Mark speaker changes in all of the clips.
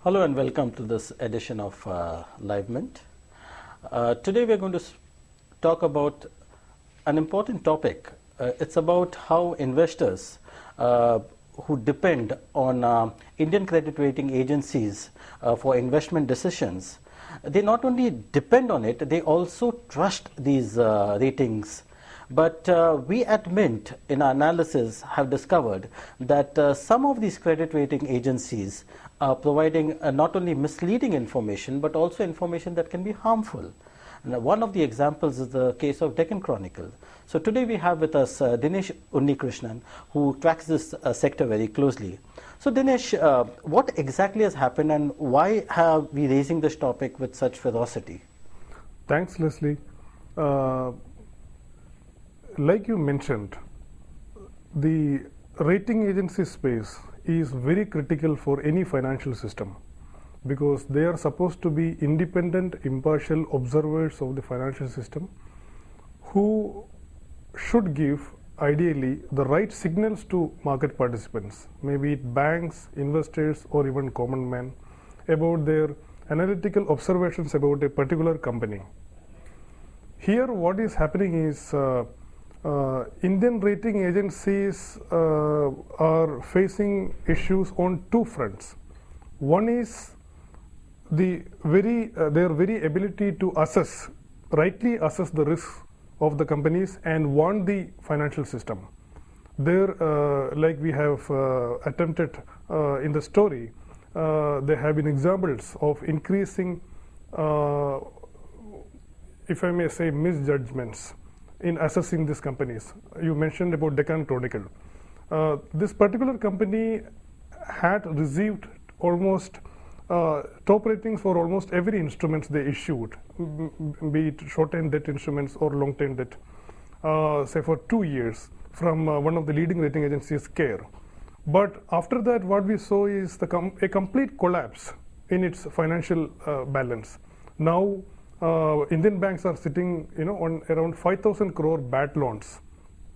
Speaker 1: Hello and welcome to this edition of Live Mint. Today we're going to talk about an important topic. It's about how investors who depend on Indian credit rating agencies for investment decisions, they not only depend on it, they also trust these ratings. But we at Mint, in our analysis, have discovered that some of these credit rating agencies are providing not only misleading information, but also information that can be harmful. Now, one of the examples is the case of Deccan Chronicle. So today we have with us Dinesh Unnikrishnan, who tracks this sector very closely. So Dinesh, what exactly has happened and why are we raising this topic with such ferocity?
Speaker 2: Thanks, Leslie. Like you mentioned, the rating agency space is very critical for any financial system because they are supposed to be independent, impartial observers of the financial system who should give, ideally, the right signals to market participants, maybe it banks, investors, or even common men, about their analytical observations about a particular company. Here, what is happening is Indian rating agencies are facing issues on two fronts. One is their very ability to rightly assess the risks of the companies and warn the financial system. There, like we have attempted in the story, there have been examples of increasing, if I may say, misjudgments in assessing these companies. You mentioned about Deccan Chronicle. This particular company had received almost top ratings for almost every instruments they issued, be it short-term debt instruments or long-term debt, say for 2 years from one of the leading rating agencies, CARE. But after that, what we saw is a complete collapse in its financial balance. Now, Indian banks are sitting, on around 5,000 crore bad loans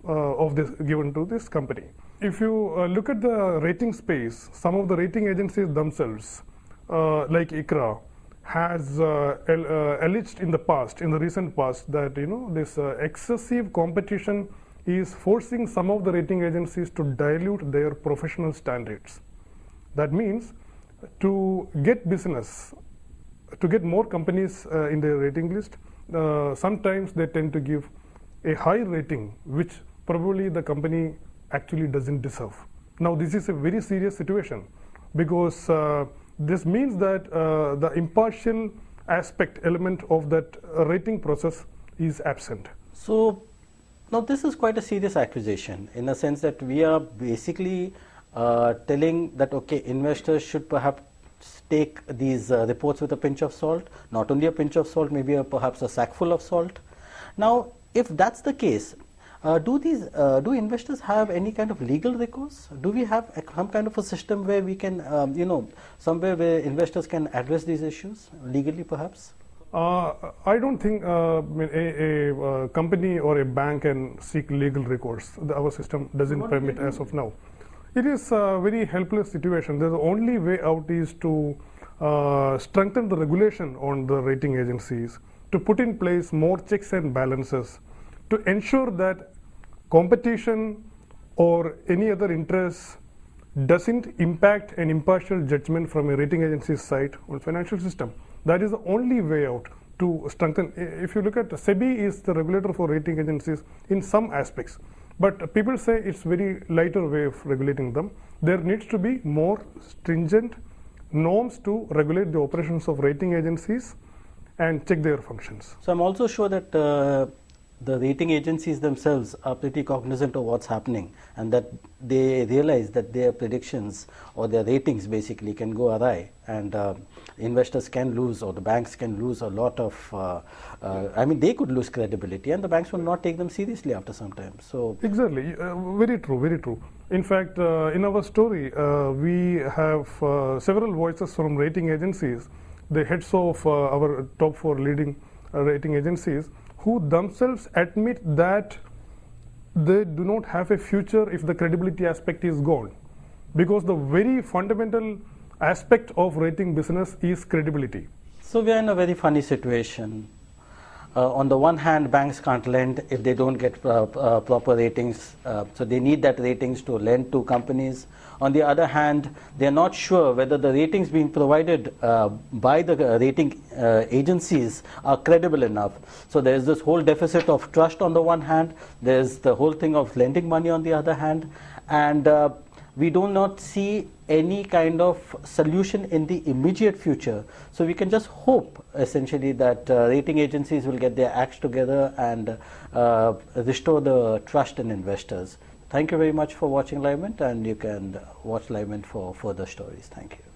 Speaker 2: of this given to this company. If you look at the rating space, some of the rating agencies themselves, like ICRA, has alleged in the recent past, that this excessive competition is forcing some of the rating agencies to dilute their professional standards. That means to get business, to get more companies in their rating list, sometimes they tend to give a high rating, which probably the company actually doesn't deserve. Now, this is a very serious situation because this means that the impartial element of that rating process is absent.
Speaker 1: So, now this is quite a serious accusation in a sense that we are basically telling that, okay, investors should perhaps take these reports with a pinch of salt, not only a pinch of salt, maybe perhaps a sackful of salt. Now, if that's the case, do investors have any kind of legal recourse? Do we have some kind of a system where we can, somewhere where investors can address these issues legally, perhaps?
Speaker 2: I don't think a company or a bank can seek legal recourse. Our system doesn't permit as of now. It is a very helpless situation. The only way out is to strengthen the regulation on the rating agencies, to put in place more checks and balances, to ensure that competition or any other interest doesn't impact an impartial judgment from a rating agency's side on financial system. That is the only way out to strengthen. If you look at SEBI is the regulator for rating agencies in some aspects, but people say it's very lighter way of regulating them. There needs to be more stringent norms to regulate the operations of rating agencies and check their functions.
Speaker 1: So I'm also sure that the rating agencies themselves are pretty cognizant of what's happening and that they realize that their predictions or their ratings basically can go awry and investors can lose, or the banks can lose a lot of, they could lose credibility and the banks will not take them seriously after some time. So
Speaker 2: exactly, very true, very true. In fact, in our story, we have several voices from rating agencies, the heads of our top 4 leading rating agencies, who themselves admit that they do not have a future if the credibility aspect is gone, because the very fundamental aspect of rating business is credibility.
Speaker 1: So we are in a very funny situation. On the one hand, banks can't lend if they don't get proper ratings, so they need that ratings to lend to companies. On the other hand, they're not sure whether the ratings being provided by the rating agencies are credible enough. So there's this whole deficit of trust on the one hand, there's the whole thing of lending money on the other hand, and we do not see any kind of solution in the immediate future. So we can just hope essentially that rating agencies will get their acts together and restore the trust in investors. Thank you very much for watching Livement, and you can watch Livement for further stories. Thank you.